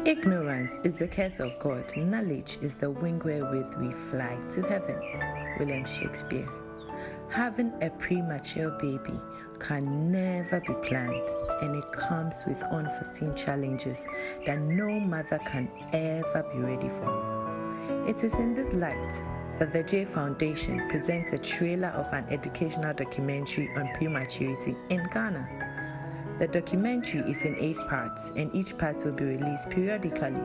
Ignorance is the curse of God. Knowledge is the wing wherewith we fly to heaven. William Shakespeare. Having a premature baby can never be planned, and it comes with unforeseen challenges that no mother can ever be ready for. It is in this light that the J Foundation presents a trailer of an educational documentary on prematurity in Ghana. The documentary is in 8 parts, and each part will be released periodically.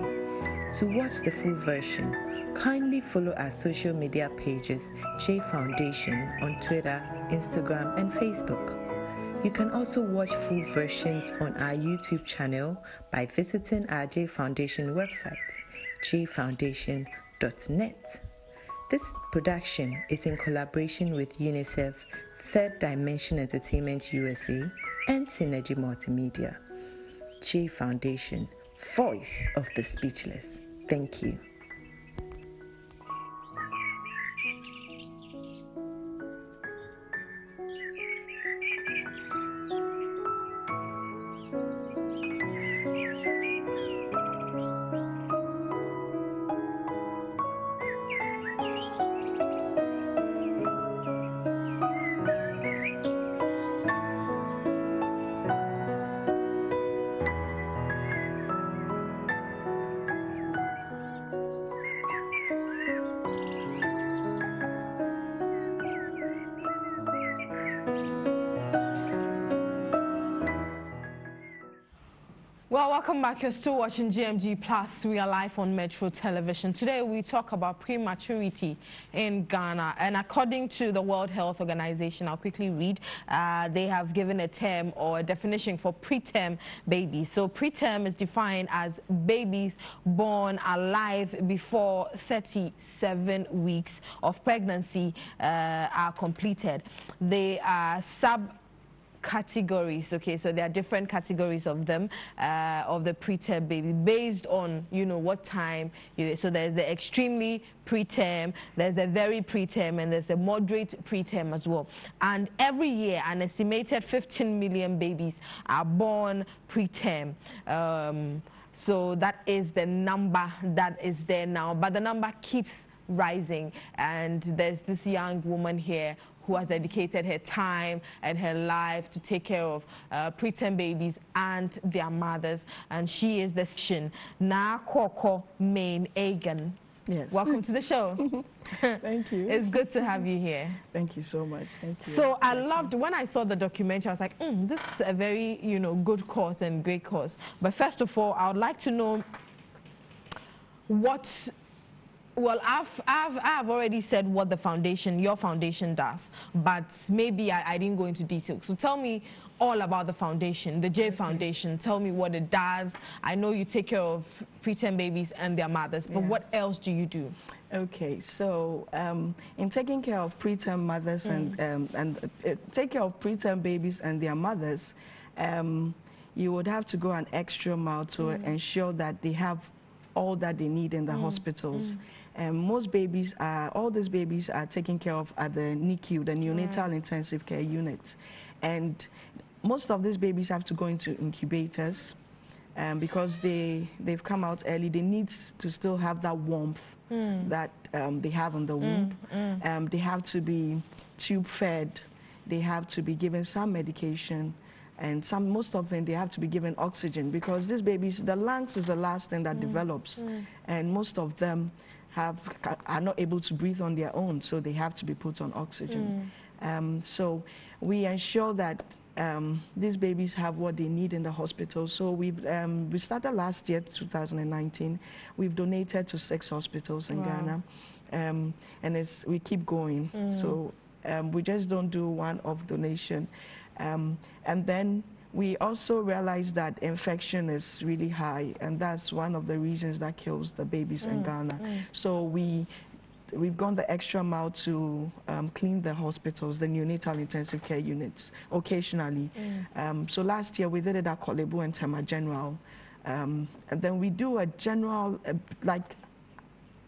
To watch the full version, kindly follow our social media pages, J Foundation, on Twitter, Instagram, and Facebook. You can also watch full versions on our YouTube channel by visiting our J Foundation website, jfoundation.net. This production is in collaboration with UNICEF, Third Dimension Entertainment USA, and Synergy Multimedia. J Foundation, voice of the speechless. Thank you. Well, welcome back. You're still watching GMG Plus. We are live on Metro Television. Today we talk about prematurity in Ghana. And according to the World Health Organization, I'll quickly read, they have given a term or a definition for preterm babies. So preterm is defined as babies born alive before 37 weeks of pregnancy are completed. They are categories. Okay, so there are different categories of them, of the preterm baby, based on, you know, what time so there's the extremely preterm, there's a very preterm, and there's a moderate preterm as well. And every year an estimated 15 million babies are born preterm. So that is the number that is there now, but the number keeps rising. And there's this young woman here who has dedicated her time and her life to take care of preterm babies and their mothers. And she is the Na Koko Main Egan. Yes. Welcome to the show. Thank you. It's good to have you here. Thank you so much. Thank you. So I loved, when I saw the documentary, I was like, this is a very, you know, good cause and great cause. But first of all, I would like to know what... Well, I've already said what the foundation, your foundation, does, but maybe I didn't go into detail. So tell me all about the foundation, the J Foundation. Tell me what it does. I know you take care of preterm babies and their mothers, but what else do you do? Okay, so in taking care of preterm mothers and take care of preterm babies and their mothers, you would have to go an extra mile to ensure that they have all that they need in the hospitals. Most babies all these babies are taken care of at the NICU, the neonatal intensive care units. And most of these babies have to go into incubators because they've come out early. They need to still have that warmth that they have in the womb. They have to be tube fed. They have to be given some medication. And most of them, they have to be given oxygen because these babies, the lungs is the last thing that develops. And most of them are not able to breathe on their own, so they have to be put on oxygen. So we ensure that these babies have what they need in the hospital. So we started last year, 2019. We've donated to 6 hospitals in Ghana, and we keep going. So we just don't do one-off donation. And then we also realized that infection is really high, and that's one of the reasons that kills the babies in Ghana. So we've gone the extra mile to clean the hospitals, the neonatal intensive care units, occasionally. So last year we did it at Kolebu and Tema General. And then we do a general, like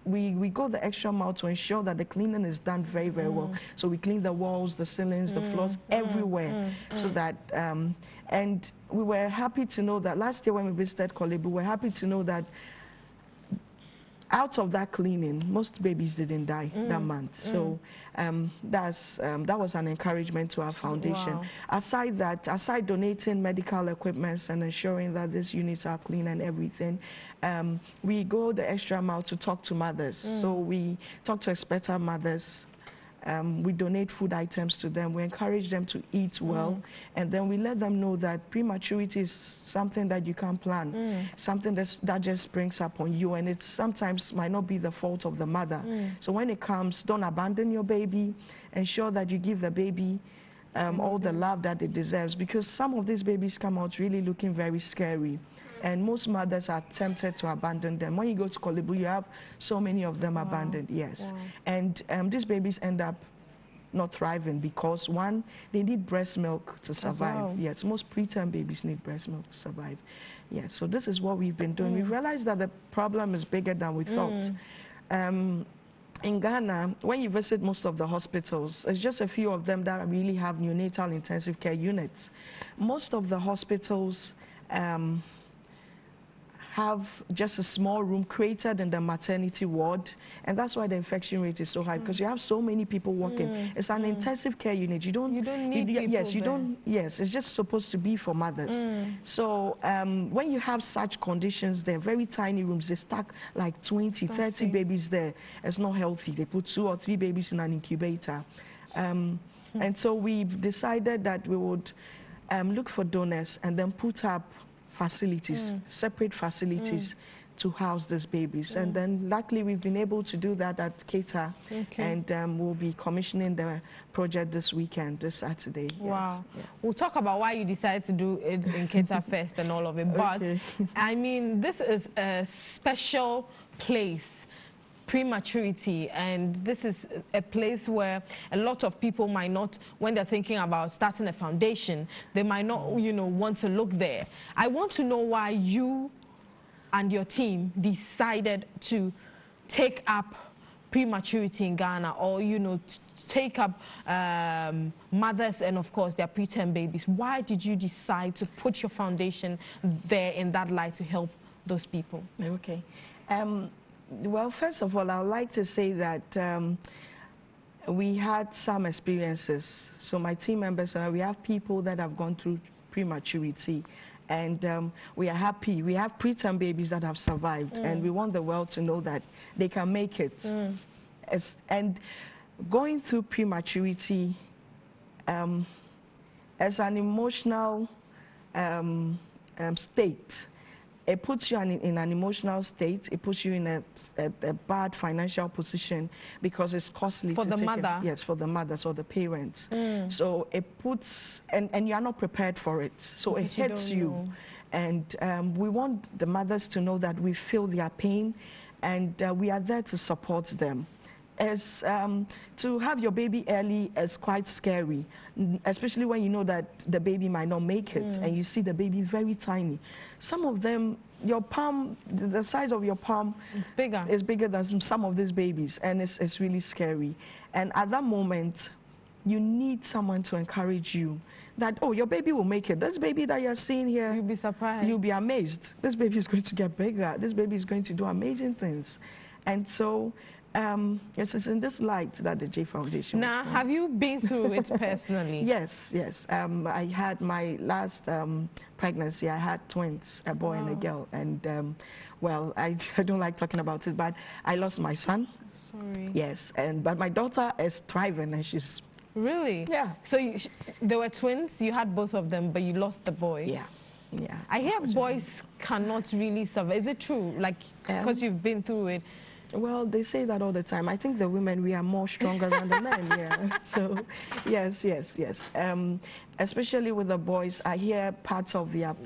we go the extra mile to ensure that the cleaning is done very, very well. So we clean the walls, the ceilings, the floors, everywhere, so that, and we were happy to know that last year when we visited Kolebu, we were happy to know that out of that cleaning, most babies didn't die that month. So that was an encouragement to our foundation. Wow. Aside donating medical equipment and ensuring that these units are clean and everything, we go the extra mile to talk to mothers. So we talk to expectant mothers. We donate food items to them. We encourage them to eat well. And then we let them know that prematurity is something that you can't plan, something that just springs up on you. And it sometimes might not be the fault of the mother. So when it comes, don't abandon your baby. Ensure that you give the baby all the love that it deserves. Because some of these babies come out really looking very scary. And most mothers are tempted to abandon them. When you go to Kolebu, you have so many of them abandoned, yes. And these babies end up not thriving because, one, they need breast milk to survive. Yes, most preterm babies need breast milk to survive. Yes, so this is what we've been doing. We've realized that the problem is bigger than we thought. In Ghana, when you visit most of the hospitals, it's just a few of them that really have neonatal intensive care units. Most of the hospitals have just a small room created in the maternity ward, and that's why the infection rate is so high, because you have so many people working. It's an intensive care unit. You don't need people yes, you there. Don't. Yes, it's just supposed to be for mothers. So when you have such conditions, they're very tiny rooms. They stack like 20, 30 babies there. It's not healthy. They put 2 or 3 babies in an incubator, and so we've decided that we would look for donors and then put up facilities, separate facilities to house these babies. And then luckily we've been able to do that at Keita, and we'll be commissioning the project this weekend, this Saturday. Wow. Yes. Yeah. We'll talk about why you decided to do it in Keita first and all of it. But I mean, this is a special place, Prematurity, and this is a place where a lot of people might not, when they're thinking about starting a foundation, they might not, you know, want to look there. I want to know why you and your team decided to take up Prematurity in Ghana, or, you know, take up mothers and, of course, their preterm babies. Why did you decide to put your foundation there in that light to help those people? Okay. Well, first of all, I would like to say that we had some experiences. So my team members, we have people that have gone through prematurity, and we are happy. We have preterm babies that have survived, and we want the world to know that they can make it. And going through prematurity as an emotional state, it puts you in an emotional state. It puts you in a bad financial position because it's costly for to the take mother. Yes, for the mothers or the parents. So it puts, and you are not prepared for it. So it hits you. And we want the mothers to know that we feel their pain, and we are there to support them. As to have your baby early is quite scary, especially when you know that the baby might not make it, and you see the baby very tiny. Some of them, your palm, the size of your palm is bigger than some of these babies, and it's really scary. And at that moment, you need someone to encourage you that, oh, your baby will make it. This baby that you're seeing here, you'll be surprised. You'll be amazed. This baby is going to get bigger. This baby is going to do amazing things. And so, yes, it's in this light that the J Foundation. Now, have you been through it personally? Yes. I had my last pregnancy. I had twins, a boy and a girl. And, well, I don't like talking about it, but I lost my son. Sorry. Yes, but my daughter is thriving, and she's... Really? Yeah. So there were twins, you had both of them, but you lost the boy. Yeah. I hear boys cannot really survive. Is it true? Like, because you've been through it? Well, they say that all the time. I think the women, we are more stronger than the men, yeah. So, yes. Especially with the boys, I hear parts of their...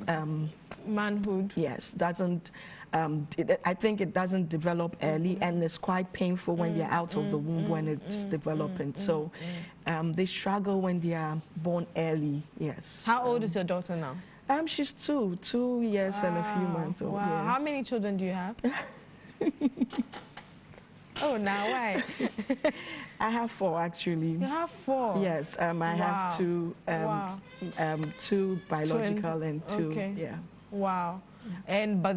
manhood. Yes, doesn't... I think it doesn't develop early, and it's quite painful when they're out of the womb when it's developing. So, they struggle when they are born early, yes. How old is your daughter now? She's 2 years and a few months old. Wow. Yeah. How many children do you have? Oh, now why? I have 4 actually. You have 4? Yes, I have 2, Wow. 2 biological and 2, okay. yeah. Wow. And but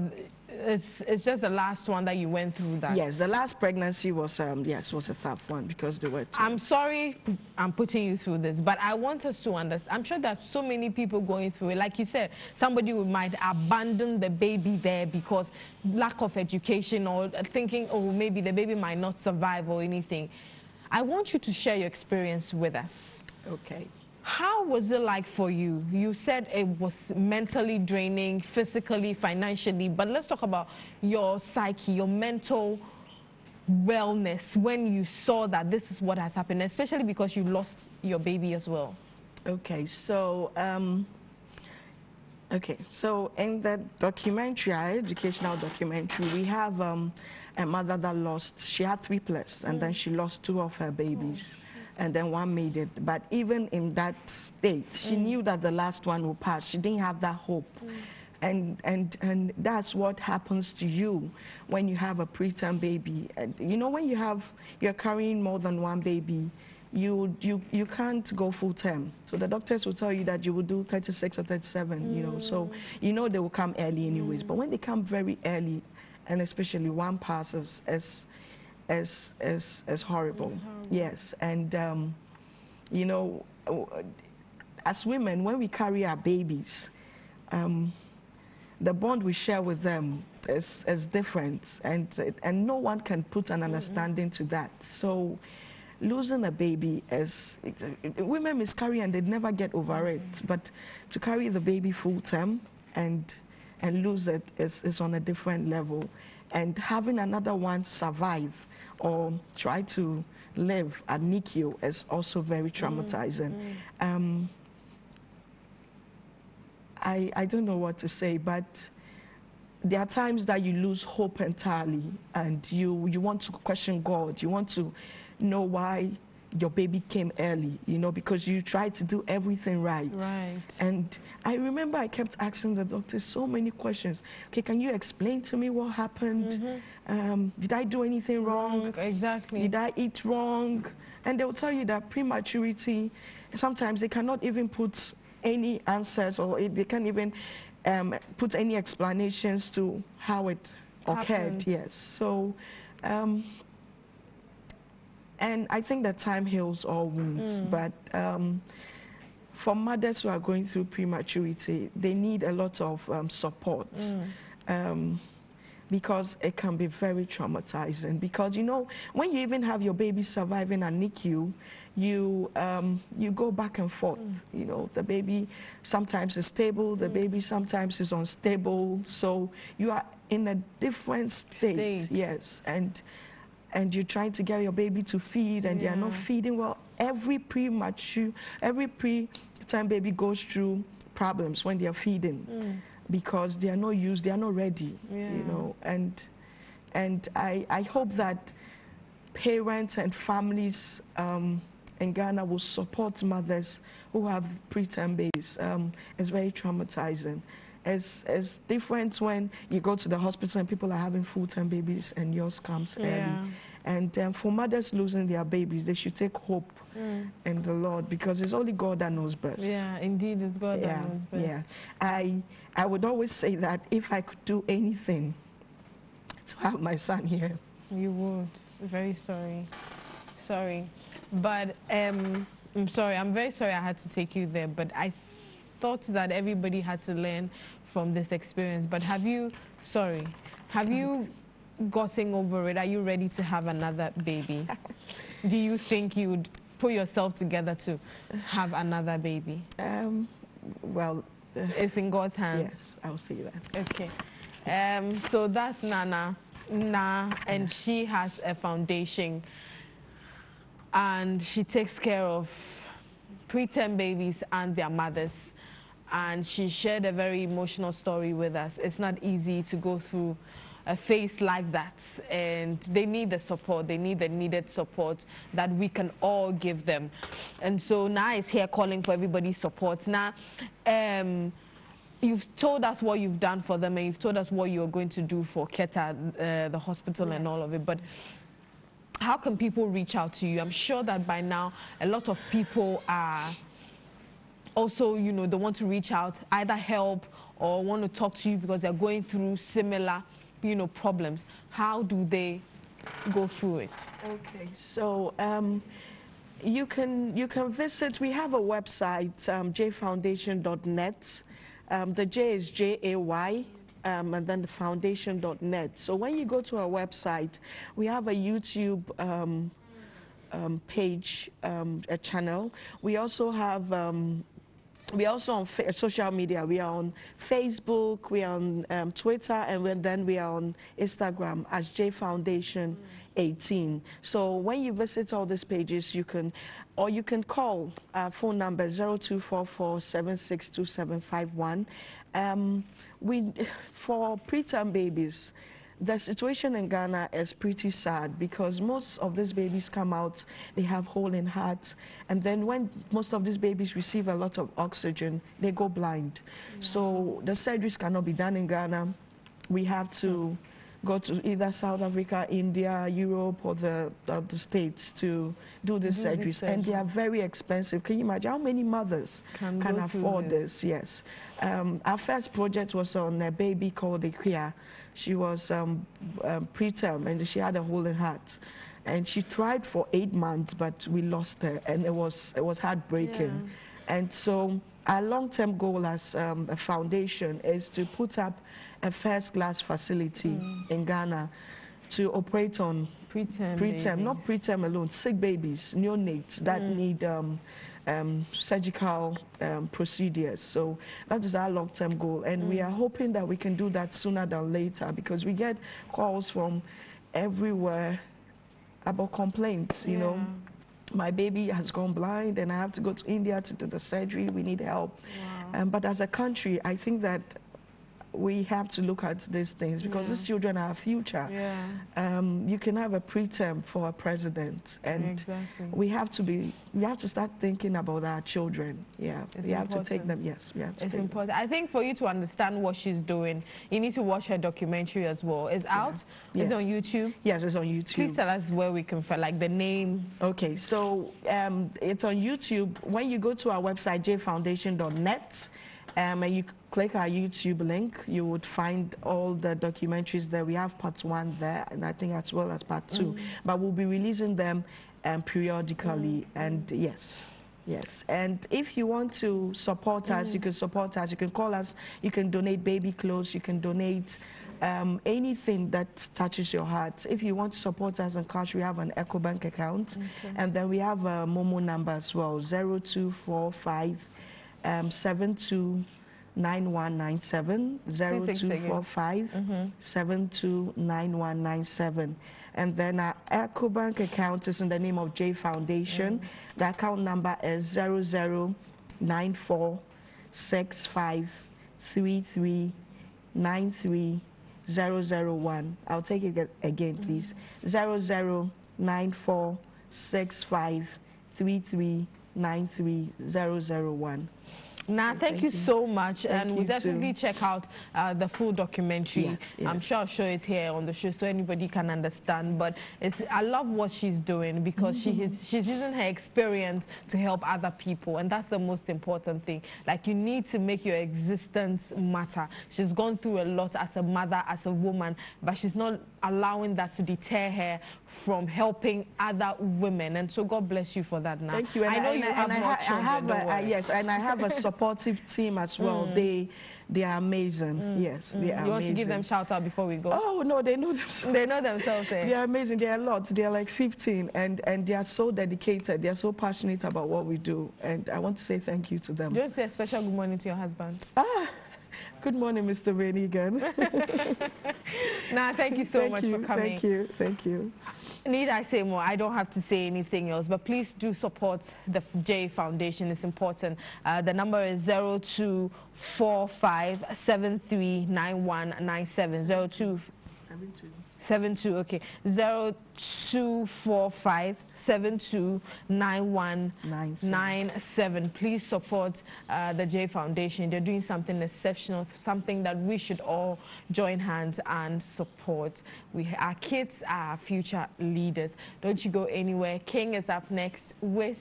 it's just the last one that you went through that. Yes, the last pregnancy was yes, was a tough one because they were twins. I'm sorry I'm putting you through this, but I want us to understand. I'm sure that so many people going through it. Like you said, somebody who might abandon the baby there because lack of education or thinking, oh, maybe the baby might not survive or anything. I want you to share your experience with us. Okay. How was it like for you? You said it was mentally draining, physically, financially, but let's talk about your psyche, your mental wellness when you saw that this is what has happened, especially because you lost your baby as well. Okay, so in the documentary, our educational documentary, we have a mother that lost, she had 3+, and then she lost 2 of her babies. And then 1 made it. But even in that state, she knew that the last one would pass. She didn't have that hope. And that's what happens to you when you have a preterm baby. You know, when you're carrying more than 1 baby, you can't go full term. So the doctors will tell you that you will do 36 or 37, you know. So you know they will come early anyways. But when they come very early, and especially 1 passes, as horrible. Yes, and you know, as women, when we carry our babies, the bond we share with them is different, and no one can put an understanding to that. So losing a baby women miscarry and they never get over it, but to carry the baby full term and lose it is on a different level. And having another one survive or try to live at NICU is also very traumatizing. I don't know what to say, but there are times that you lose hope entirely and you want to question God. You want to know why your baby came early, you know, because you tried to do everything right. Right. And I remember I kept asking the doctor so many questions. Okay, can you explain to me what happened? Did I do anything wrong? Exactly. Did I eat wrong? And they'll tell you that prematurity, sometimes they cannot even put any answers, or they can't even put any explanations to how it occurred. Yes. So, and I think that time heals all wounds, but for mothers who are going through prematurity, they need a lot of support. Because it can be very traumatizing. Because, you know, when you even have your baby surviving at NICU, you go back and forth. You know, the baby sometimes is stable, the baby sometimes is unstable. So you are in a different state. Yes, and you're trying to get your baby to feed, and they are not feeding well. Every preterm baby goes through problems when they are feeding. Because they are not used, they are not ready, you know, and I hope that parents and families in Ghana will support mothers who have preterm babies. It's very traumatizing. It's different when you go to the hospital and people are having full-term babies and yours comes early. And for mothers losing their babies, they should take hope in the Lord, because it's only God that knows best. Yeah, indeed, it's God that knows best. Yeah, I would always say that if I could do anything to have my son here, you would. Very sorry. Sorry. But I'm sorry. I'm very sorry I had to take you there, but I thought that everybody had to learn from this experience. But have you gotten over it? Are you ready to have another baby? Do you think you would put yourself together to have another baby? Well, it's in God's hands. Yes, I'll say that. Okay. So that's Nana, and she has a foundation, and she takes care of preterm babies and their mothers. And she shared a very emotional story with us. It's not easy to go through a phase like that, and they need the support, they need the needed support that we can all give them. And so Na is here calling for everybody's support. Now, you've told us what you've done for them, and you've told us what you're going to do for Keta, the hospital, and all of it, but how can people reach out to you? I'm sure that by now a lot of people are also, you know, they want to reach out, either help or want to talk to you because they're going through similar, you know, problems. How do they go through it? Okay, so you can visit. We have a website, jfoundation.net. The J is JAY. And then the foundation.net. So when you go to our website, we have a YouTube page, a channel. We also have we're also on social media. We are on Facebook, we are on Twitter, and then we are on Instagram as J Foundation 18. So when you visit all these pages, you can call our phone number 0244-762751. For preterm babies, the situation in Ghana is pretty sad because most of these babies come out, they have hole in hearts, and then when most of these babies receive a lot of oxygen, they go blind. Yeah. So the surgeries cannot be done in Ghana. We have to go to either South Africa, India, Europe, or the States to do the surgeries, and they are very expensive. Can you imagine how many mothers can afford this? Yes. Our first project was on a baby called Ikuya. She was preterm, and she had a hole in heart. And she tried for 8 months, but we lost her, and it was heartbreaking. Yeah. And so our long-term goal as a foundation is to put up a first-class facility in Ghana to operate on preterm, not preterm alone, sick babies, neonates that need surgical procedures. So that is our long-term goal, and we are hoping that we can do that sooner than later because we get calls from everywhere about complaints, you know. My baby has gone blind and I have to go to India to do the surgery. We need help. Wow. But as a country, I think that we have to look at these things because these children are our future. Yeah. You can have a preterm for a president, and we have to start thinking about our children. Yeah, we have to take them. Yes, we have to. It's important. I think for you to understand what she's doing, you need to watch her documentary as well. It's out. Yes. It's on YouTube. Yes, it's on YouTube. Please tell us where we can find, like, the name. Okay, so it's on YouTube. When you go to our website, jfoundation.net, and you click our YouTube link, you would find all the documentaries there. We have part 1 there, and I think as well as part 2. But we'll be releasing them periodically, and yes. And if you want to support us, you can support us. You can call us. You can donate baby clothes. You can donate anything that touches your heart. If you want to support us in cash, we have an EcoBank account, and then we have a Momo number as well, 0245 729197, 0245 729197. And then our EcoBank account is in the name of J Foundation. The account number is 00946533930001. I'll take it again, please. 00946533930001. Nah, thank you so much, and we'll definitely check out the full documentary. Yes. I'm sure I'll show it here on the show so anybody can understand. But I love what she's doing because she's using her experience to help other people, and that's the most important thing. Like, you need to make your existence matter. She's gone through a lot as a mother, as a woman, but she's not allowing that to deter her from helping other women, and so God bless you for that. Now, thank you. And I know you have more children. Yes, and I have a supportive team as well. They are amazing. Yes, they are amazing. You want to give them shout out before we go? Oh no, they know themselves. They know themselves. They are amazing. They are a lot. They are like 15, and they are so dedicated. They are so passionate about what we do, and I want to say thank you to them. Do you want to say a special good morning to your husband? Good morning, Mr. Rainey again. Nah, thank you so much for coming. Thank you. Need I say more? I don't have to say anything else, but please do support the J Foundation. It's important. The number is 0245 739197. 0272. 72, okay. 0245-729197. Please support the J Foundation. They're doing something exceptional, something that we should all join hands and support. Our kids are our future leaders. Don't you go anywhere. King is up next with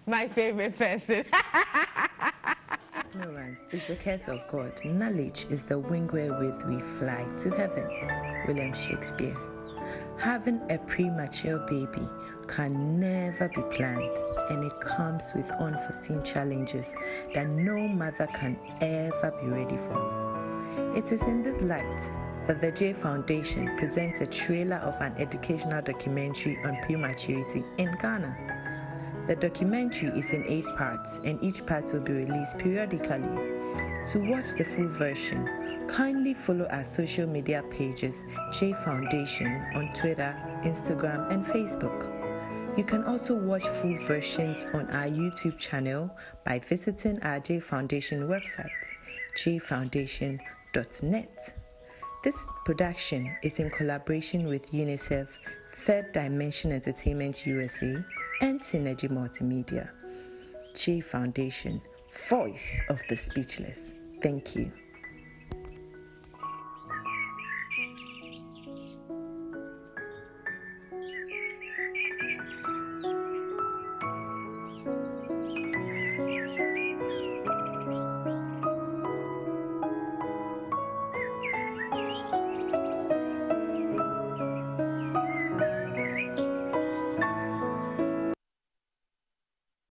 my favorite person. Ignorance is the curse of God. Knowledge is the wing wherewith we fly to heaven. William Shakespeare. Having a premature baby can never be planned, and it comes with unforeseen challenges that no mother can ever be ready for. It is in this light that the J Foundation presents a trailer of an educational documentary on prematurity in Ghana. The documentary is in 8 parts, and each part will be released periodically. To watch the full version, kindly follow our social media pages, J Foundation, on Twitter, Instagram, and Facebook. You can also watch full versions on our YouTube channel by visiting our J Foundation website, jfoundation.net. This production is in collaboration with UNICEF, Third Dimension Entertainment USA, and Synergy Multimedia. J Foundation, voice of the speechless. Thank you.